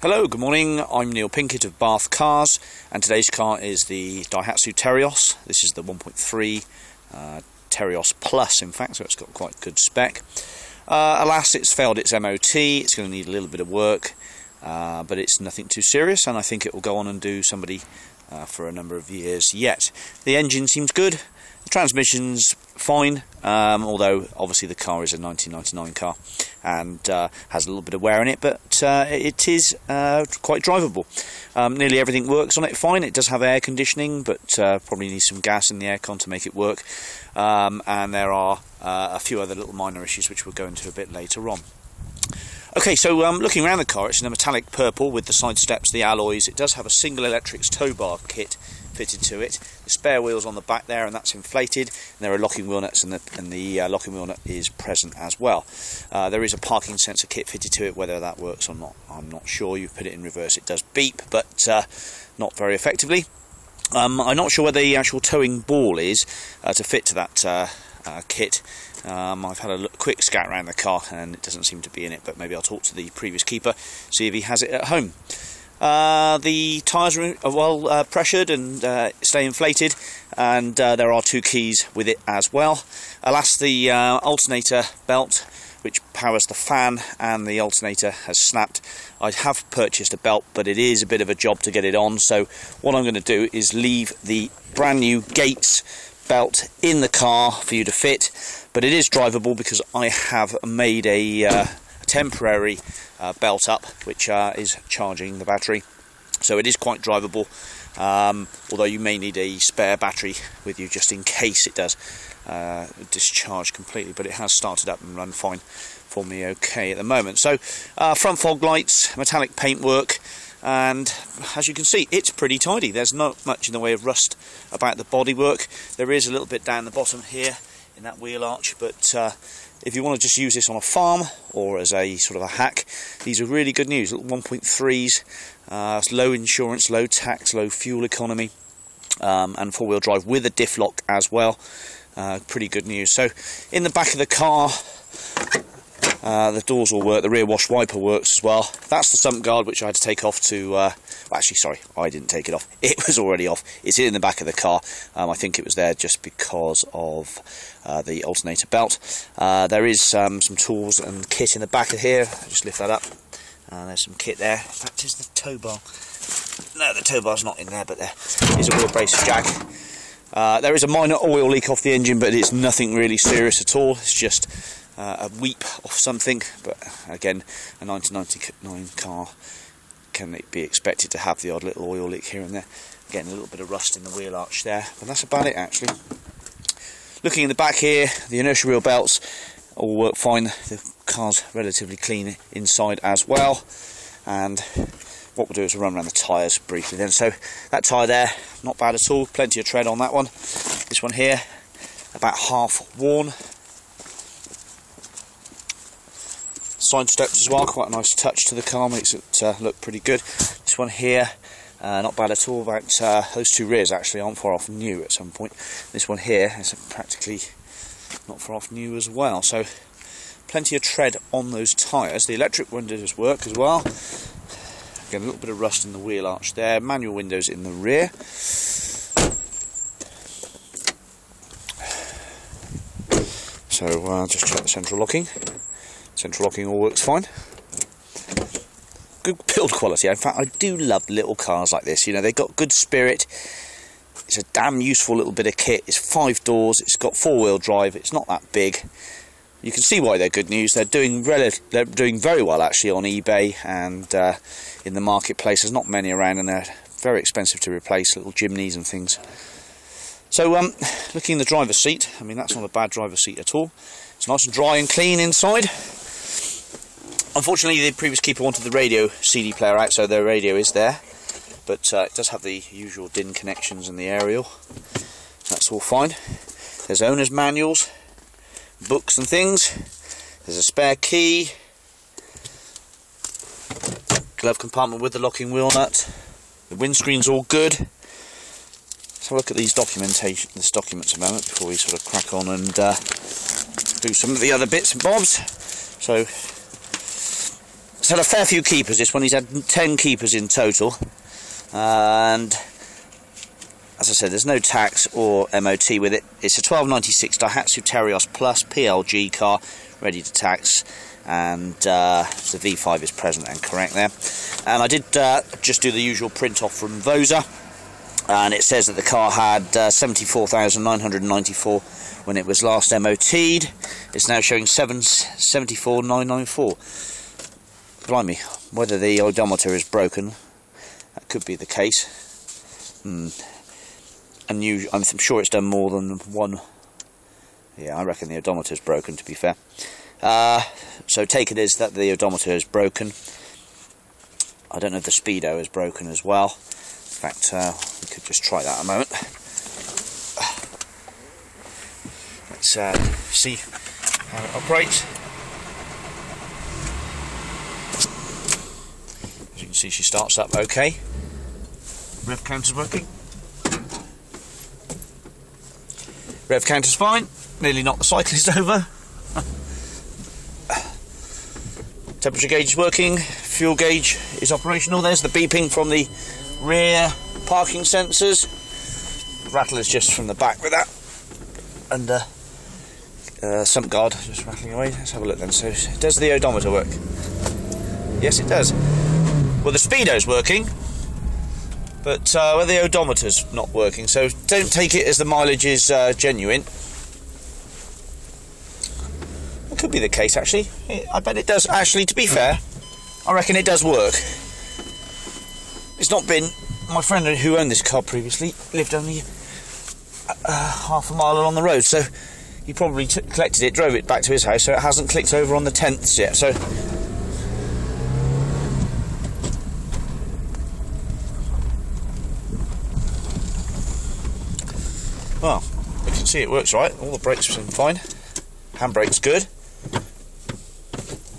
Hello, good morning. I'm Neil Pinkett of Bathcars, and today's car is the Daihatsu Terios. This is the 1.3 Terios Plus, in fact, so it's got quite good spec. Alas, it's failed its MOT. It's going to need a little bit of work, but it's nothing too serious, and I think it will go on and do somebody for a number of years yet. The engine seems good. The transmission's fine, although obviously the car is a 1999 car and has a little bit of wear in it, but it is quite drivable. Nearly everything works on it fine. It does have air conditioning, but probably needs some gas in the aircon to make it work, and there are a few other little minor issues which we'll go into a bit later on. Okay, so looking around the car, it's in a metallic purple with the side steps, the alloys. It does have a single electrics tow bar kit fitted to it. The spare wheels on the back there, and that's inflated. And there are locking wheel nuts, and the locking wheel nut is present as well. There is a parking sensor kit fitted to it. Whether that works or not, I'm not sure. You put it in reverse, it does beep, but not very effectively. I'm not sure where the actual towing ball is to fit to that kit. I've had a quick scout around the car and it doesn't seem to be in it, but maybe I'll talk to the previous keeper, see if he has it at home. The tyres are well pressured and stay inflated, and there are two keys with it as well. Alas, the alternator belt, which powers the fan and the alternator, has snapped. I have purchased a belt, but it is a bit of a job to get it on, so what I'm going to do is leave the brand new Gates belt in the car for you to fit, but it is drivable because I have made a temporary belt up which is charging the battery, so it is quite drivable, although you may need a spare battery with you just in case it does discharge completely, but it has started up and run fine for me okay at the moment. So front fog lights, metallic paintwork, and as you can see, it's pretty tidy. There's not much in the way of rust about the bodywork. There is a little bit down the bottom here in that wheel arch, but if you want to just use this on a farm or as a sort of a hack, these are really good news. Little 1.3s, low insurance, low tax, low fuel economy, and four-wheel drive with a diff lock as well. Pretty good news. So in the back of the car, the doors all work, the rear wash wiper works as well. That's the sump guard which I had to take off to, well, actually sorry, I didn't take it off, it was already off. It's in the back of the car. I think it was there just because of the alternator belt. There is some tools and kit in the back of here. I'll just lift that up. There's some kit there. In fact, is the tow bar? No, the tow bar's not in there, but there is a wheel brace jack. There is a minor oil leak off the engine, but it's nothing really serious at all. It's just a weep off something, but again, a 1999 car, can it be expected to have the odd little oil leak here and there. Again, a little bit of rust in the wheel arch there, but that's about it actually. Looking in the back here, the inertia wheel belts all work fine. The car's relatively clean inside as well, and what we'll do is we'll run around the tyres briefly then. So that tyre there, not bad at all, plenty of tread on that one. This one here, about half worn. Side steps as well, quite a nice touch to the car, makes it look pretty good. This one here, not bad at all. About those two rears actually aren't far off new at some point. This one here is practically not far off new as well, so plenty of tread on those tyres. The electric windows work as well. Again, a little bit of rust in the wheel arch there. Manual windows in the rear. So I'll just check the central locking. Central locking all works fine. Good build quality. In fact, I do love little cars like this. You know, they've got good spirit. It's a damn useful little bit of kit. It's 5 doors. It's got 4-wheel drive. It's not that big. You can see why they're good news. They're doing very well actually on eBay and in the marketplace. There's not many around, and they're very expensive to replace, little chimneys and things. So looking in the driver's seat, I mean, that's not a bad driver's seat at all. It's nice and dry and clean inside. Unfortunately, the previous keeper wanted the radio CD player out, so the radio is there, but it does have the usual DIN connections and the aerial. That's all fine. There's owner's manuals, books and things. There's a spare key, glove compartment with the locking wheel nut. The windscreen's all good. Let's have a look at these documents a moment before we sort of crack on and do some of the other bits and bobs. So It's had a fair few keepers, this one. He's had 10 keepers in total. And as I said, there's no tax or MOT with it. It's a 1296 Daihatsu Terios Plus PLG car, ready to tax. And the V5 is present and correct there. And I did just do the usual print off from Vosa, and it says that the car had 74,994 when it was last MOT'd. It's now showing 74,994. Blimey, whether the odometer is broken, that could be the case. I'm sure it's done more than one. Yeah, I reckon the odometer is broken, to be fair. So take it as that the odometer is broken. I don't know if the speedo is broken as well. In fact, we could just try that a moment. Let's see how it operates. As you can see, she starts up okay. Rev counter's working. Rev counter's fine. Nearly knocked the cyclist over. Temperature gauge is working, fuel gauge is operational. There's the beeping from the rear parking sensors. Rattle is just from the back with that. And sump guard just rattling away. Let's have a look then. So does the odometer work? Yes, it does. Well, the speedo's working, but well, the odometer's not working. So don't take it as the mileage is genuine. Could be the case, actually. I bet it does. Actually, to be fair, I reckon it does work. It's not been... My friend who owned this car previously lived only half a mile along the road, so he probably collected it, drove it back to his house, so it hasn't clicked over on the 10th yet. So well, you can see it works right. All the brakes seem fine. Handbrake's good.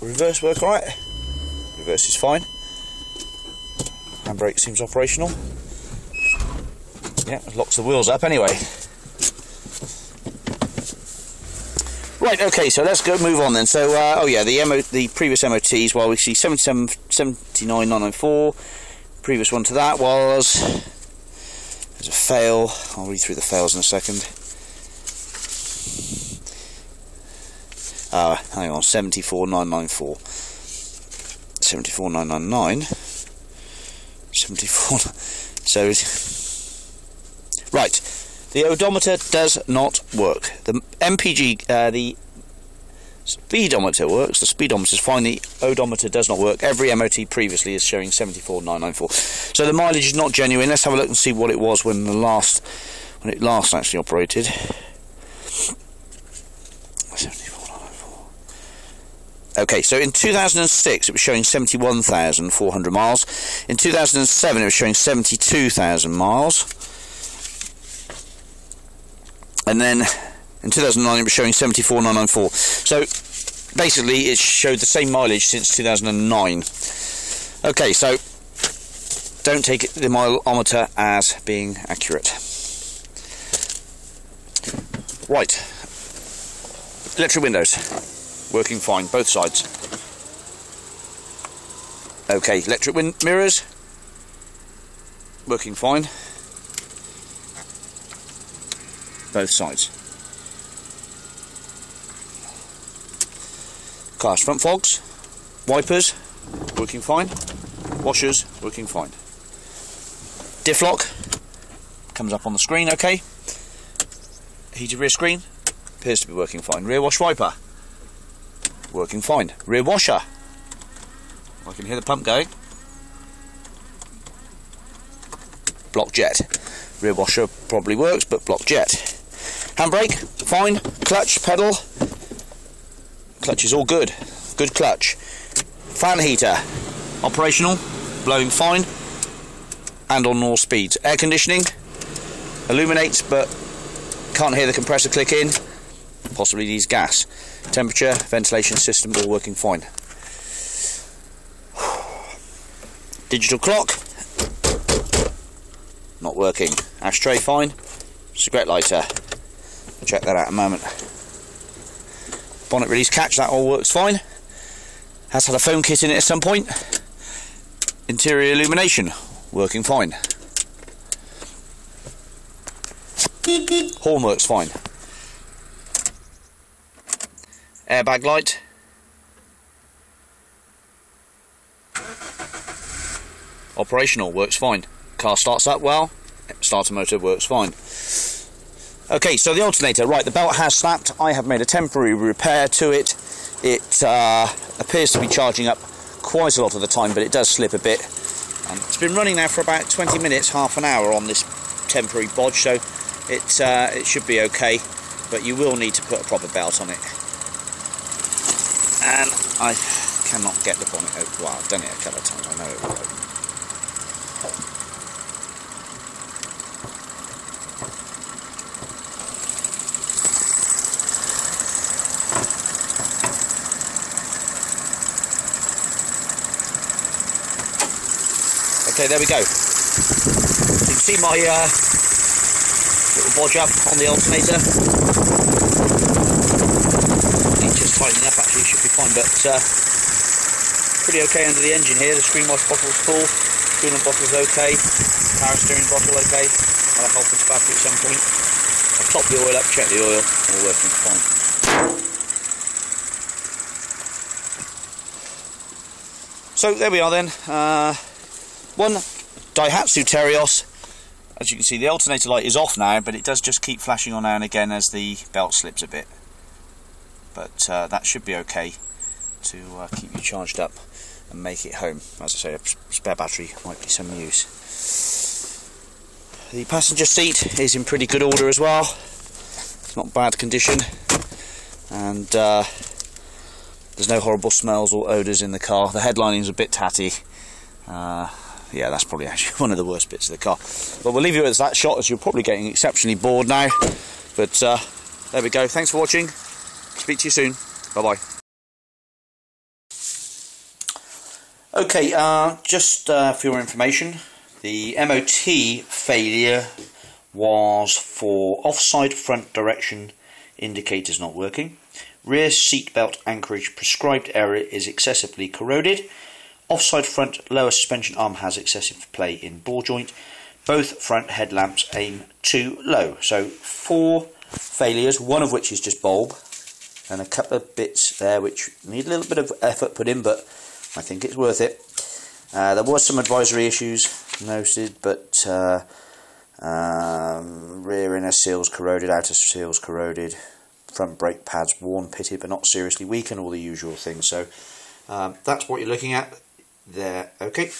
Reverse work right. Reverse is fine. Handbrake seems operational. Yeah, it locks the wheels up anyway. Right, okay, so let's go move on then. So, oh yeah, the previous MOTs, well, we see 79,994. Previous one to that was... There's a fail. I'll read through the fails in a second. Hang on, 74,994, 74,999, 74. So, right, the odometer does not work. The MPG, the speedometer works. The speedometer is fine. The odometer does not work. Every MOT previously is showing 74,994. So the mileage is not genuine. Let's have a look and see what it was when it last actually operated. 74,994. Okay, so in 2006 it was showing 71,400 miles. In 2007 it was showing 72,000 miles. And then in 2009 it was showing 74,994. So basically it showed the same mileage since 2009. Okay, so don't take the mileometer as being accurate. Right, electric windows. Working fine, both sides. Okay, electric mirrors. Working fine. Both sides. Car's front fogs. Wipers. Working fine. Washers. Working fine. Diff lock. Comes up on the screen, okay. Heated rear screen. Appears to be working fine. Rear wash wiper. Working fine. Rear washer. I can hear the pump going. Block jet. Rear washer probably works, but block jet. Handbrake, fine. Clutch, pedal. Clutch is all good. Good clutch. Fan heater, operational, blowing fine, and on all speeds. Air conditioning, illuminates, but can't hear the compressor click in. Possibly needs gas. Temperature, ventilation system, all working fine. Digital clock, not working. Ashtray fine. Cigarette lighter, check that out in a moment. Bonnet release catch, that all works fine. Has had a foam kit in it at some point. Interior illumination working fine. Horn works fine. Airbag light. Operational, works fine. Car starts up well. Starter motor works fine. Okay, so the alternator, right, the belt has snapped. I have made a temporary repair to it. It appears to be charging up quite a lot of the time, but it does slip a bit. It's been running now for about 20 minutes, half an hour on this temporary bodge, so it should be okay, but you will need to put a proper belt on it. And I cannot get the bonnet open. Well, I've done it a couple of times, I know it will open. Okay, there we go. So you can see my little bodge up on the alternator. It's just tightening up actually, should be fine, but pretty okay under the engine here. The screen wash bottle's full, coolant bottle's okay, power steering bottle okay. I'll have help with battery at some point. I'll top the oil up, check the oil, all working fine. So there we are then. One Daihatsu Terios. As you can see, the alternator light is off now, but it does just keep flashing on now and again as the belt slips a bit. But that should be okay to keep you charged up and make it home. As I say, a spare battery might be some use. The passenger seat is in pretty good order as well. It's not bad condition, and there's no horrible smells or odours in the car. The headlining is a bit tatty. Yeah, that's probably actually one of the worst bits of the car. But we'll leave you with that shot, as you're probably getting exceptionally bored now. But there we go. Thanks for watching. Speak to you soon. Bye-bye. Okay, just for your information, the MOT failure was for offside front direction indicators not working. Rear seat belt anchorage prescribed area is excessively corroded. Offside front lower suspension arm has excessive play in ball joint. Both front headlamps aim too low. So 4 failures, one of which is just bulb, and a couple of bits there which need a little bit of effort put in, but I think it's worth it. There was some advisory issues noted, but rear inner seals corroded, outer seals corroded, front brake pads worn, pitted but not seriously weakened, all the usual things. So that's what you're looking at there. Okay.